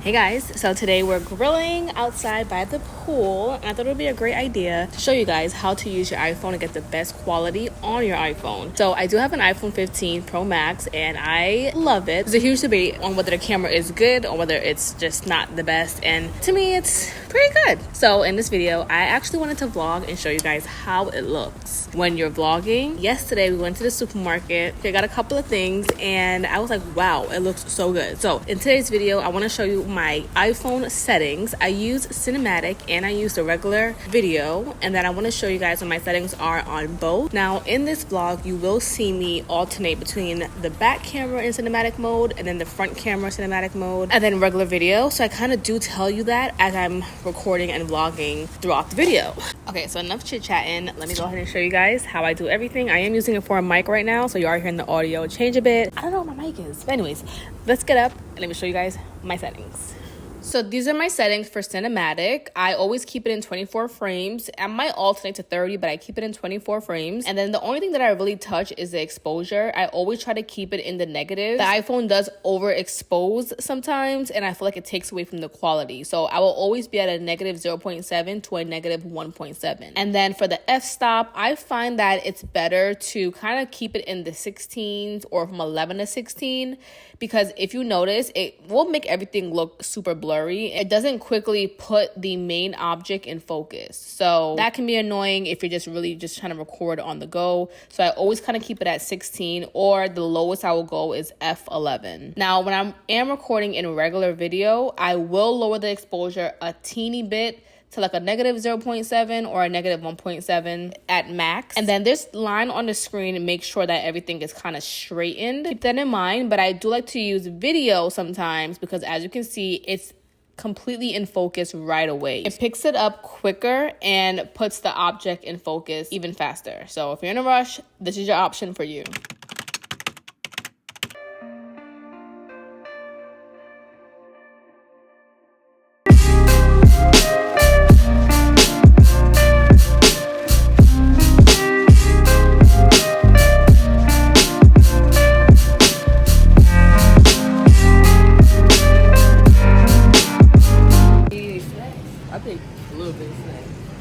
Hey guys, so today we're grilling outside by the pool, and I thought it would be a great idea to show you guys how to use your iPhone to get the best quality on your iPhone. So I do have an iPhone 15 Pro Max and I love it. There's a huge debate on whether the camera is good or whether it's just not the best, and to me it's pretty good. So in this video, I actually wanted to vlog and show you guys how it looks when you're vlogging. Yesterday we went to the supermarket, I got a couple of things and I was like, wow, it looks so good. So in today's video, I want to show you my iPhone settings. I use cinematic and I use the regular video, and then I want to show you guys what my settings are on both. Now in this vlog you will see me alternate between the back camera in cinematic mode and then the front camera cinematic mode and then regular video. So I kind of do tell you that as I'm recording and vlogging throughout the video. Okay, so enough chit chatting, let me go ahead and show you guys how I do everything. I am using it for a mic right now, so you are hearing the audio change a bit. I don't know what my mic is, but anyways, let's get up and let me show you guys my settings. So these are my settings for cinematic. I always keep it in 24 frames. I might alternate to 30, but I keep it in 24 frames. And then the only thing that I really touch is the exposure. I always try to keep it in the negative. The iPhone does overexpose sometimes, and I feel like it takes away from the quality. So I will always be at a negative 0.7 to a negative 1.7. And then for the f-stop, I find that it's better to kind of keep it in the 16s or from 11 to 16, because if you notice, it will make everything look super blurry. It doesn't quickly put the main object in focus. So that can be annoying if you're just really just trying to record on the go. So I always kind of keep it at 16, or the lowest I will go is f11. Now, when I am recording in regular video, I will lower the exposure a teeny bit to like a negative 0.7 or a negative 1.7 at max. And then this line on the screen, make sure that everything is kind of straightened. Keep that in mind. But I do like to use video sometimes because, as you can see, it's completely in focus right away. It picks it up quicker and puts the object in focus even faster. So if you're in a rush, this is your option for you.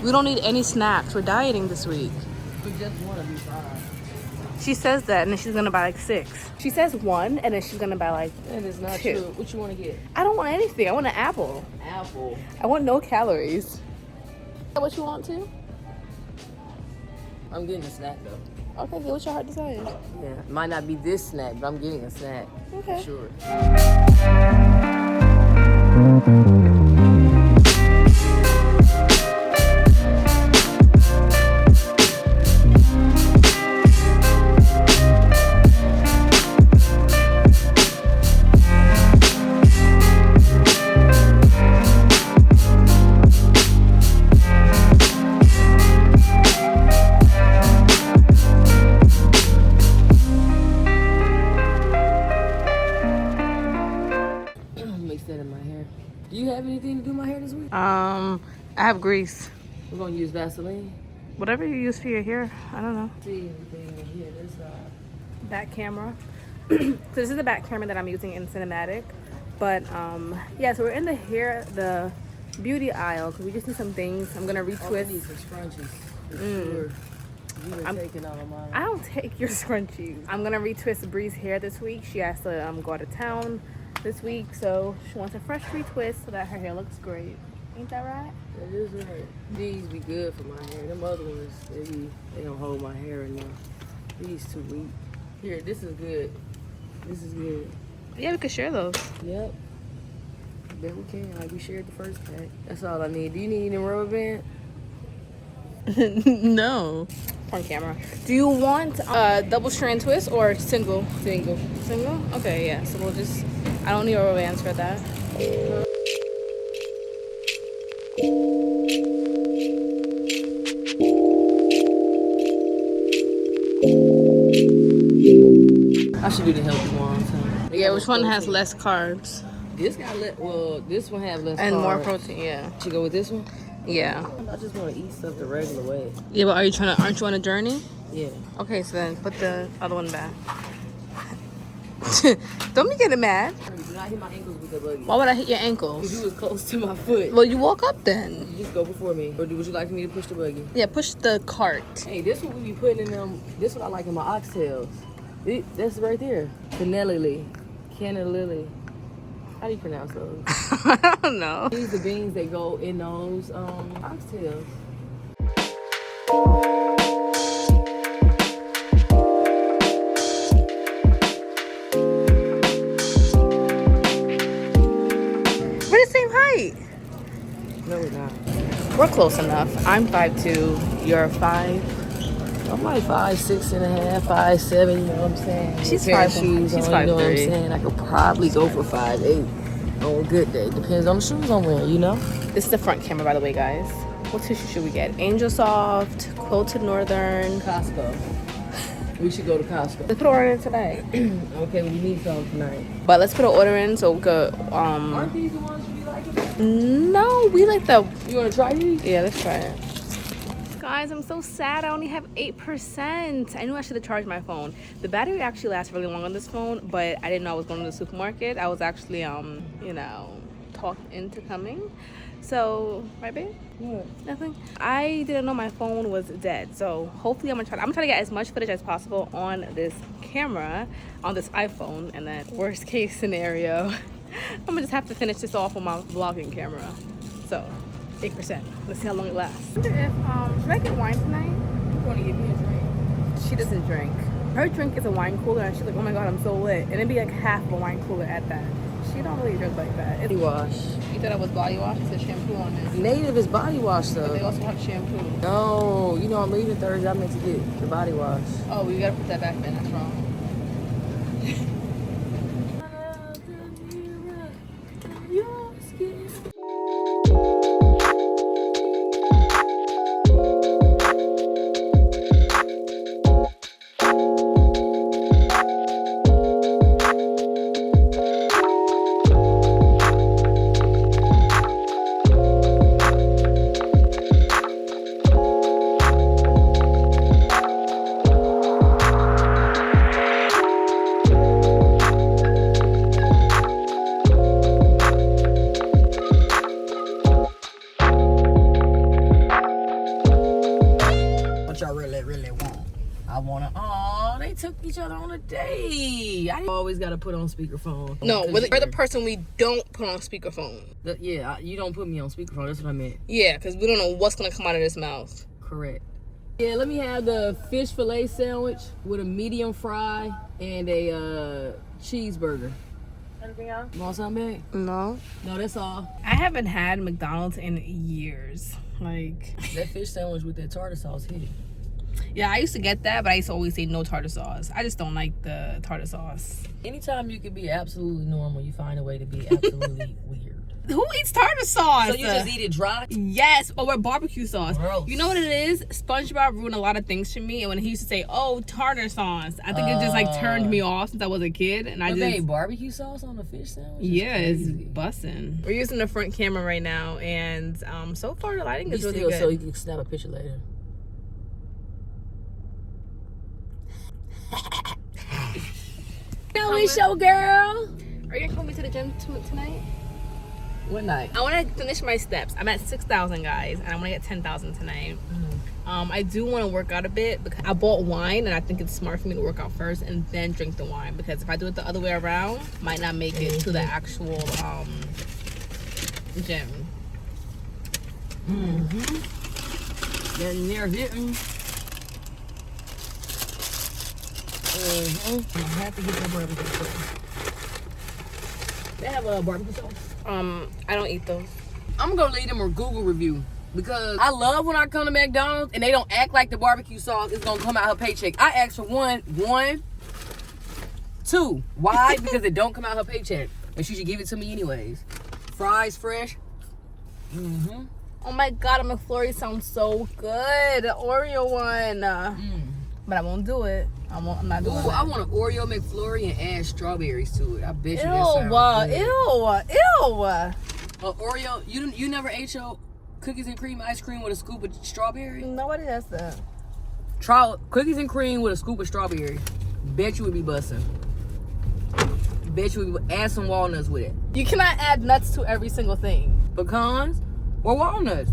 We don't need any snacks. We're dieting this week. We just want to be fried. She says that, and then she's gonna buy like 6. She says 1, and then she's gonna buy like That is not 2. true. What you want to get? I don't want anything. I want an apple. Apple. I want no calories. Is that what you want to? I'm getting a snack though. Okay, good. What's your heart desires? Yeah, it might not be this snack, but I'm getting a snack. Okay. For sure. That in my hair. Do you have anything to do my hair this week? I have grease. We're gonna use Vaseline. Whatever you use for your hair. I don't know. See anything in here? This Back camera. So this is the back camera that I'm using in cinematic. But yeah, so we're in the beauty aisle because we just need some things. I'm gonna retwist. These are scrunchies. For sure. You were taking all of mine. I don't take your scrunchies. I'm gonna retwist Bree's hair this week. She has to go out of town this week, so she wants a fresh retwist so that her hair looks great. Ain't that right? That is right. These be good for my hair. Them other ones, they don't hold my hair enough. These too weak. Here, this is good. This is good. Yeah, we could share those. Yep. Bet we can. Like we shared the first pack. That's all I need. Do you need any rubber band? No. On camera. Do you want double strand twist or single? Single. Single? Okay, yeah. So we'll just, I don't need rubber bands for that. I should do the healthy ones. Huh? Yeah, which one has less carbs? This got this one have less and carbs. more protein, yeah. Should go with this one? Yeah. I just want to eat stuff the regular way. Yeah, but aren't you on a journey? Yeah. Okay, so then put the other one back. Don't be getting mad. Do not hit my ankles with the buggy. Why would I hit your Because ankles? you was close to my foot. Well, you walk up then. You just go before me. Or would you like me to push the buggy? Yeah, push the cart. Hey, this what we be putting in them. This what I like in my oxtails. That's right there. Cannellini. How do you pronounce those? I don't know. These are the beans that go in those oxtails. We're the same height. No, we're not. We're close enough. I'm 5'2", you're 5. I'm like 5'6.5", 5'7", you know what I'm saying? She's Pair of 5'1". shoes She's on, you know what I'm 5'3". saying? I could probably go for 5'8" on a good day. Depends on the shoes I'm wearing, you know? This is the front camera, by the way, guys. What tissue should we get? Angel Soft, Quilted Northern. Costco. We should go to Costco. Let's put an order in today. Okay, we need some tonight. But let's put an order in so we could, Aren't these the ones you be liking? No, we like the... You want to try these? Yeah, let's try it. Guys, I'm so sad I only have 8%. I knew I should have charged my phone. The battery actually lasts really long on this phone, but I didn't know I was going to the supermarket. I was actually, you know, talked into coming. So, right, babe? What? Nothing. I didn't know my phone was dead. So, hopefully I'm gonna try to get as much footage as possible on this camera, on this iPhone, and then worst case scenario, I'm gonna just have to finish this off on my vlogging camera. So, 8%. Let's see how long it lasts. I wonder if, should I get wine tonight? You want to give me a drink? She doesn't drink. Her drink is a wine cooler, and she's like, oh my god, I'm so lit. And it'd be like half of a wine cooler at that. She don't really drink like that. Body wash. You thought it was body wash? It said shampoo on it. Native is body wash, But they though. also have shampoo. No, you know I'm leaving Thursday. I meant to get the body wash. Oh, we gotta put that back then. That's wrong. They took each other on a date. I always gotta put on speakerphone. No, we're the person we don't put on speakerphone. Yeah, you don't put me on speakerphone. That's what I meant. Yeah, because we don't know what's gonna come out of this mouth. Correct. Yeah, let me have the fish fillet sandwich with a medium fry and a cheeseburger. Anything else? You want something big? No. No, that's all. I haven't had McDonald's in years. Like That fish sandwich with that tartar sauce hit. yeah, I used to get that, but I used to always say no tartar sauce. I just don't like the tartar sauce. Anytime you can be absolutely normal, you find a way to be absolutely weird. Who eats tartar sauce? So you just eat it dry? Yes, or with barbecue sauce. Gross. You know what it is? SpongeBob ruined a lot of things for me, and when he used to say, "Oh, tartar sauce," I think it just like turned me off since I was a kid, and I But just babe, barbecue sauce on the fish sandwich? yeah, it's crazy. bussin'. We're using the front camera right now, and so far the lighting is really still, good. so you can snap a picture later. No, it's your girl. Are you gonna come me to the gym tonight? What night? I want to finish my steps. I'm at 6,000, guys, and I want to get 10,000 tonight. I do want to work out a bit because I bought wine, and I think it's smart for me to work out first and then drink the wine, because if I do it the other way around, might not make it to the actual gym. Getting there, hitting. I have to get that barbecue sauce. They have a barbecue sauce. I don't eat those. I'm gonna leave them a Google review because I love when I come to McDonald's and they don't act like the barbecue sauce is gonna come out her paycheck. I asked for one, two. Why? Because it don't come out her paycheck, and she should give it to me anyways. Fries fresh. Oh my god, a McFlurry sounds so good. The Oreo one. But I won't do it. I'm not doing it. I want an Oreo McFlurry and add strawberries to it. I bet you that Ew, sounds good. Oreo, you never ate your cookies and cream ice cream with a scoop of strawberry? Nobody does that. Try cookies and cream with a scoop of strawberry. Bet you would be busting. Bet you we would add some walnuts with it. You cannot add nuts to every single thing. Pecans or walnuts.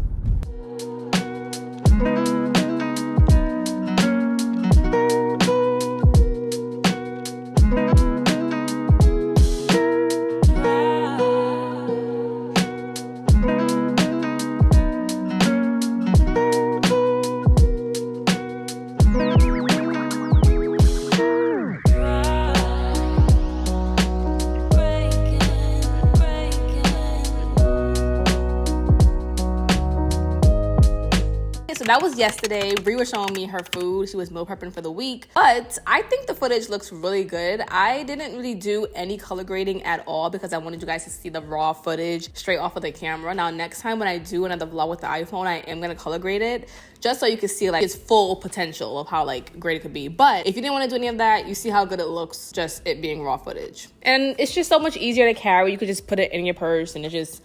So that was yesterday. Bree was showing me her food. She was meal prepping for the week. But I think the footage looks really good. I didn't really do any color grading at all because I wanted you guys to see the raw footage straight off of the camera. Now, next time when I do another vlog with the iPhone, I am going to color grade it just so you can see like its full potential of how like great it could be. But if you didn't want to do any of that, you see how good it looks just it being raw footage. And it's just so much easier to carry. You could just put it in your purse and it's just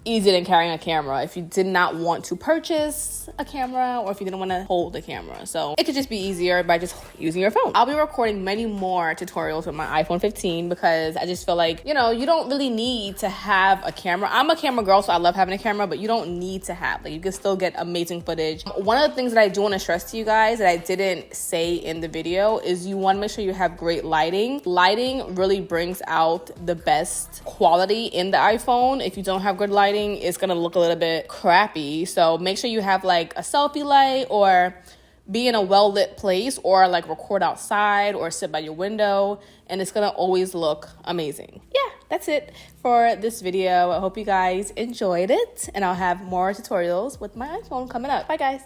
easier than carrying a camera if you did not want to purchase a camera or if you didn't want to hold a camera. So it could just be easier by just using your phone. I'll be recording many more tutorials with my iPhone 15 because I just feel like, you know, you don't really need to have a camera. I'm a camera girl, so I love having a camera, but you don't need to have, like, you can still get amazing footage. One of the things that I do want to stress to you guys that I didn't say in the video is you want to make sure you have great lighting. Lighting really brings out the best quality in the iPhone. If you don't have good lighting, it's gonna look a little bit crappy. So make sure you have like a selfie light or be in a well-lit place or like record outside or sit by your window and it's gonna always look amazing. Yeah, that's it for this video. I hope you guys enjoyed it and I'll have more tutorials with my iPhone coming up. Bye guys.